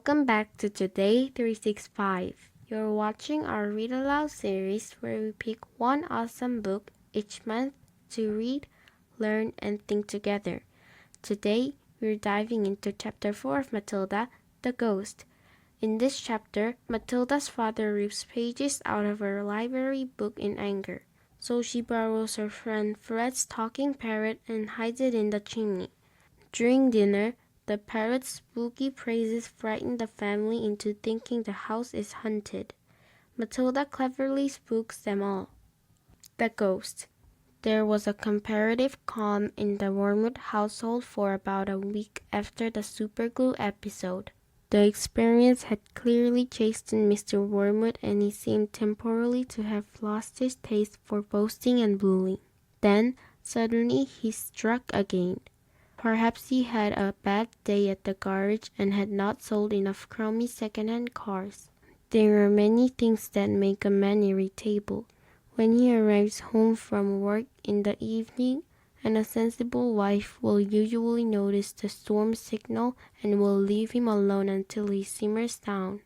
Welcome back to Today 365. You're watching our Read-Aloud series where we pick one awesome book each month to read, learn, and think together. Today, we're diving into Chapter 4 of Matilda, The Ghost. In this chapter, Matilda's father rips pages out of her library book in anger, so she borrows her friend Fred's talking parrot and hides it in the chimney. During dinner, the parrot's spooky praises frighten the family into thinking the house is haunted. Matilda cleverly spooks them all. The Ghost. There was a comparative calm in the Wormwood household for about a week after the superglue episode. The experience had clearly chastened Mr. Wormwood, and he seemed temporarily to have lost his taste for boasting and bullying. Then, suddenly, he struck again. Perhaps he had a bad day at the garage and had not sold enough crummy second-hand cars. There are many things that make a man irritable. When he arrives home from work in the evening, and a sensible wife will usually notice the storm signal and will leave him alone until he simmers down.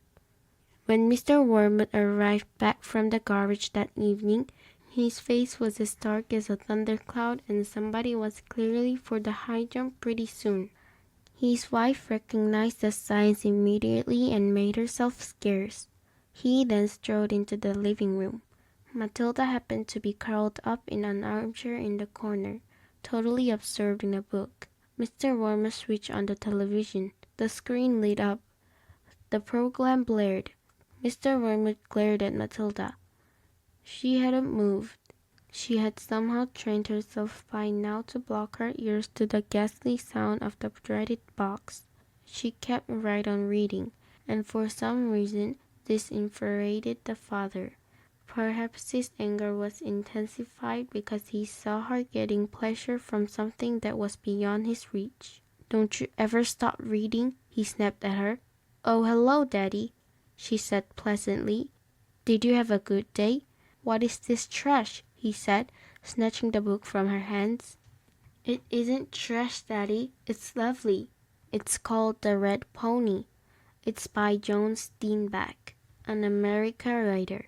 When Mr. Wormwood arrived back from the garage that evening, his face was as dark as a thundercloud, and somebody was clearly for the high jump pretty soon. His wife recognized the signs immediately and made herself scarce. He then strode into the living room. Matilda happened to be curled up in an armchair in the corner, totally absorbed in a book. Mr. Wormwood switched on the television. The screen lit up. The program blared. Mr. Wormwood glared at Matilda. She hadn't moved. She had somehow trained herself by now to block her ears to the ghastly sound of the dreaded box. She kept right on reading, and for some reason this infuriated the father. Perhaps his anger was intensified because he saw her getting pleasure from something that was beyond his reach. "Don't you ever stop reading?" he snapped at her. "Oh, hello, Daddy," she said pleasantly. "Did you have a good day?" "What is this trash?" he said, snatching the book from her hands. "It isn't trash, Daddy. It's lovely. It's called The Red Pony. It's by Joan Steinbeck, an American writer.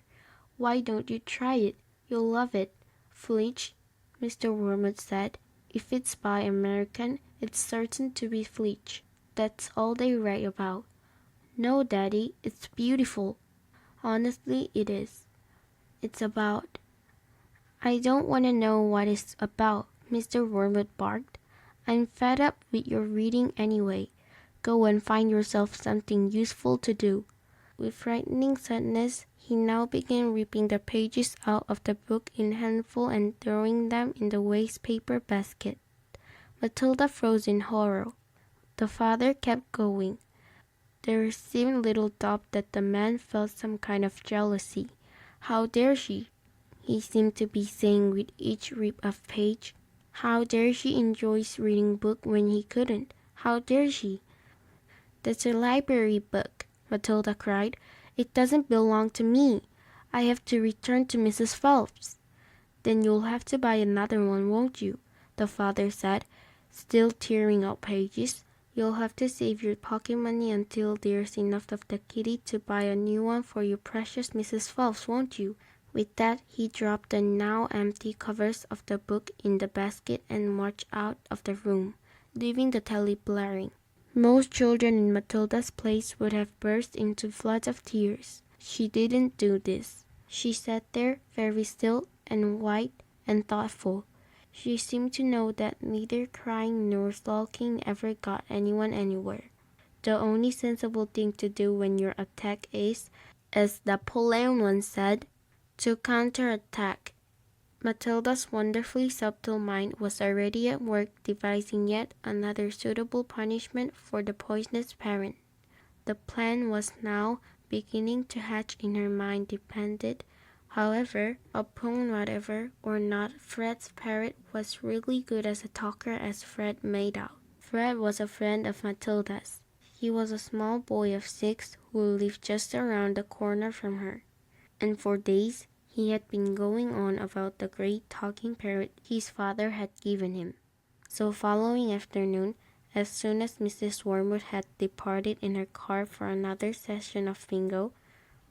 Why don't you try it? You'll love it." "Fleech," Mr. Wormwood said. "If it's by American, it's certain to be Fleech. That's all they write about." "No, Daddy, it's beautiful." "Honestly, it is. It's about—" "I don't want to know what it's about," Mr. Wormwood barked. "I'm fed up with your reading anyway. Go and find yourself something useful to do." With frightening suddenness, he now began ripping the pages out of the book in handfuls and throwing them in the waste paper basket. Matilda froze in horror. The father kept going. There seemed little doubt that the man felt some kind of jealousy. "How dare she?" he seemed to be saying with each rip of page. "How dare she enjoys reading book when he couldn't? How dare she?" "That's a library book," Matilda cried. "It doesn't belong to me. I have to return to Mrs. Phelps." "Then you'll have to buy another one, won't you?" the father said, still tearing out pages. "You'll have to save your pocket money until there's enough of the kitty to buy a new one for your precious Mrs. Phelps, won't you?" With that, he dropped the now empty covers of the book in the basket and marched out of the room, leaving the telly blaring. Most children in Matilda's place would have burst into floods of tears. She didn't do this. She sat there, very still and white and thoughtful. She seemed to know that neither crying nor sulking ever got anyone anywhere. The only sensible thing to do when you're attacked is, as Napoleon once said, to counterattack. Matilda's wonderfully subtle mind was already at work devising yet another suitable punishment for the poisonous parent. The plan was now beginning to hatch in her mind depended, however, upon whatever or not Fred's parrot was really good as a talker as Fred made out. Fred was a friend of Matilda's. He was a small boy of 6 who lived just around the corner from her, and for days he had been going on about the great talking parrot his father had given him. So following afternoon, As soon as Mrs. Wormwood had departed in her car for another session of bingo,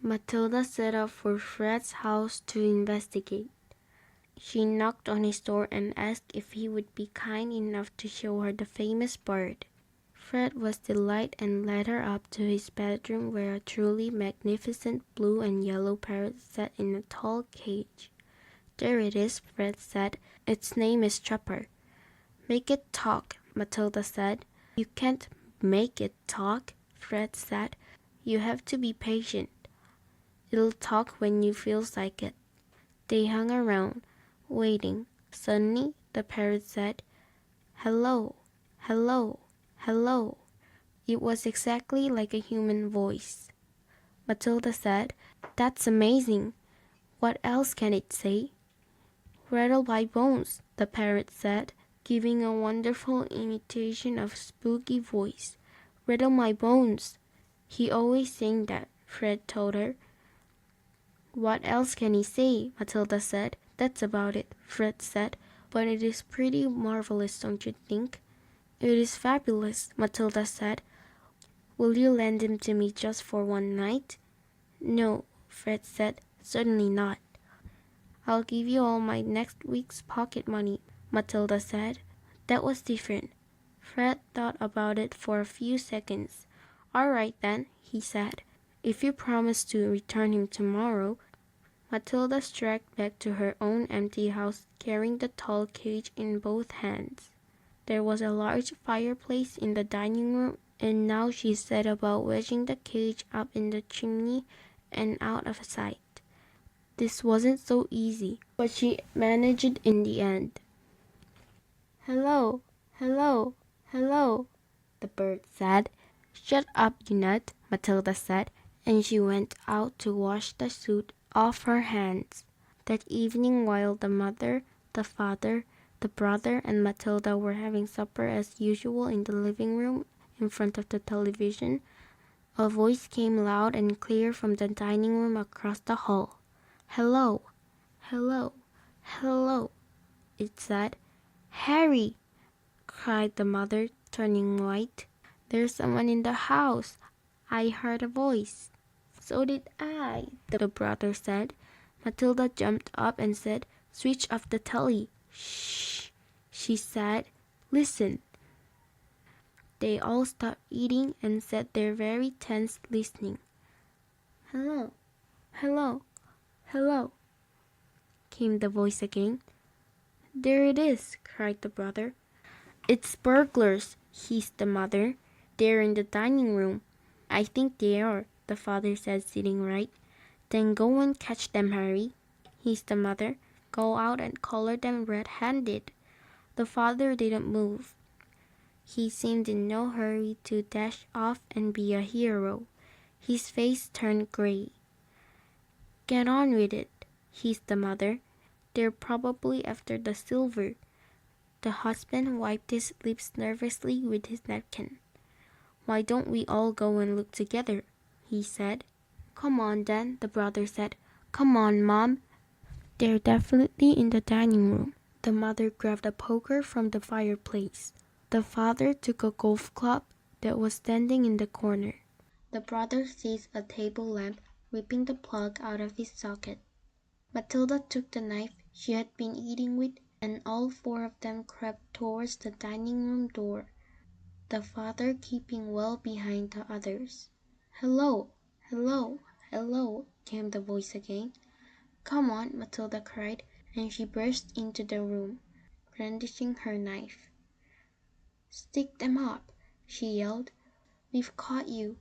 Matilda set out for Fred's house to investigate. She knocked on his door and asked if he would be kind enough to show her the famous bird. Fred was delighted and led her up to his bedroom where a truly magnificent blue and yellow parrot sat in a tall cage. "There it is," Fred said. "Its name is Chopper." "Make it talk," Matilda said. "You can't make it talk," Fred said. "You have to be patient. It'll talk when you feels like it." They hung around, waiting. Suddenly, the parrot said, "Hello, hello, hello." It was exactly like a human voice. Matilda said, "That's amazing. What else can it say?" "Rattle my bones," the parrot said, giving a wonderful imitation of spooky voice. "Rattle my bones." "He always sang that," Fred told her. "What else can he say?" Matilda said. "That's about it," Fred said. "But it is pretty marvelous, don't you think?" "It is fabulous," Matilda said. "Will you lend him to me just for one night?" "No," Fred said. "Certainly not." "I'll give you all my next week's pocket money," Matilda said. That was different. Fred thought about it for a few seconds. "All right then," he said. "If you promise to return him tomorrow." Matilda stragged back to her own empty house, carrying the tall cage in both hands. There was a large fireplace in the dining room, and now she set about wedging the cage up in the chimney and out of sight. This wasn't so easy, but she managed it in the end. "Hello, hello, hello," the bird said. "Shut up, you nut," Matilda said, and she went out to wash the soot off her hands. That evening, while the mother, the father, the brother, and Matilda were having supper as usual in the living room in front of the television, a voice came loud and clear from the dining room across the hall. "Hello, hello, hello," it said. "Harry!" cried the mother, turning white. "There's someone in the house. I heard a voice." "So did I," the brother said. Matilda jumped up and said, "Switch off the telly." "Shh," she said. "Listen." They all stopped eating and sat there very tense, listening. "Hello, hello, hello," came the voice again. "There it is," cried the brother. "It's burglars," hissed the mother. "They're in the dining room." "I think they are," the father said, sitting right. "Then go and catch them, Harry," hissed the mother. "Go out and collar them red-handed." The father didn't move. He seemed in no hurry to dash off and be a hero. His face turned gray. "Get on with it," hissed the mother. "They're probably after the silver." The husband wiped his lips nervously with his napkin. "Why don't we all go and look together?" he said. "Come on, then," the brother said. "Come on, Mom." "They're definitely in the dining room." The mother grabbed a poker from the fireplace. The father took a golf club that was standing in the corner. The brother seized a table lamp, ripping the plug out of its socket. Matilda took the knife she had been eating with, and all four of them crept towards the dining room door, the father keeping well behind the others. "Hello, hello, hello," came the voice again. "Come on," Matilda cried, and she burst into the room, brandishing her knife. "Stick them up," she yelled. "We've caught you."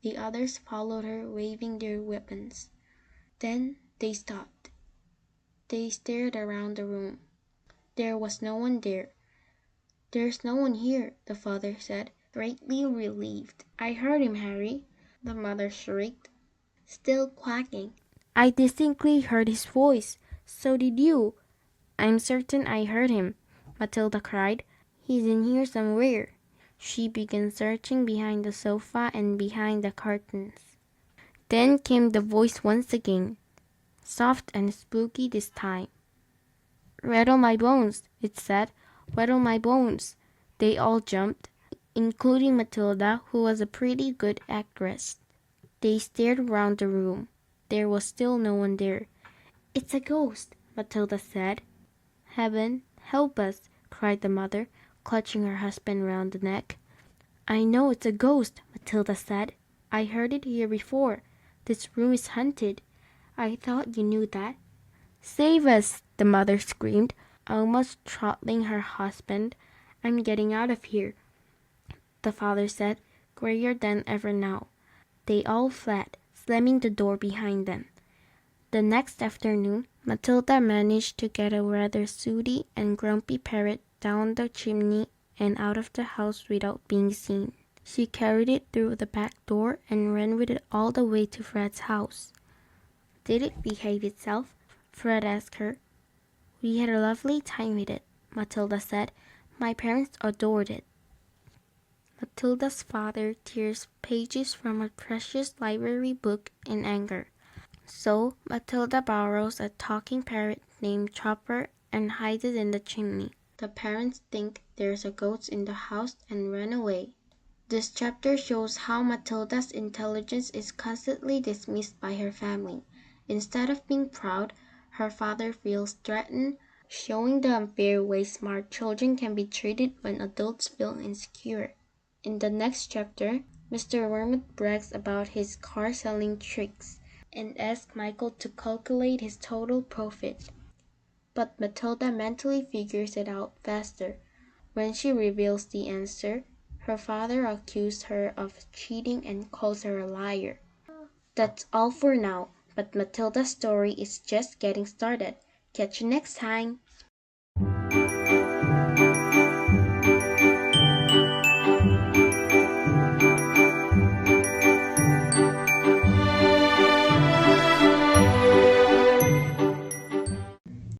The others followed her, waving their weapons. Then they stopped. They stared around the room. There was no one there. "There's no one here," the father said, greatly relieved. "I heard him, Harry," the mother shrieked, still quacking. "I distinctly heard his voice. So did you." "I'm certain I heard him," Matilda cried. "He's in here somewhere." She began searching behind the sofa and behind the curtains. Then came the voice once again, soft and spooky this time. "Rattle my bones," it said. "Rattle my bones." They all jumped. including Matilda, who was a pretty good actress. They stared around the room. There was still no one there. "It's a ghost," Matilda said. "Heaven help us," cried the mother, clutching her husband round the neck. "I know it's a ghost," Matilda said. "I heard it here before. This room is haunted. I thought you knew that." "Save us!" the mother screamed, almost throttling her husband. "I'm getting out of here," the father said, grayer than ever now. They all fled, slamming the door behind them. The next afternoon, Matilda managed to get a rather sooty and grumpy parrot down the chimney and out of the house without being seen. She carried it through the back door and ran with it all the way to Fred's house. "Did it behave itself?" Fred asked her. "We had a lovely time with it," Matilda said. "My parents adored it." Matilda's father tears pages from her precious library book in anger. So Matilda borrows a talking parrot named Chopper and hides it in the chimney. The parents think there's a ghost in the house and run away. This chapter shows how Matilda's intelligence is constantly dismissed by her family. Instead of being proud, her father feels threatened, showing the unfair way smart children can be treated when adults feel insecure. In the next chapter, Mr. Wormwood brags about his car-selling tricks and asks Michael to calculate his total profit. But Matilda mentally figures it out faster. When she reveals the answer, her father accuses her of cheating and calls her a liar. That's all for now, but Matilda's story is just getting started. Catch you next time!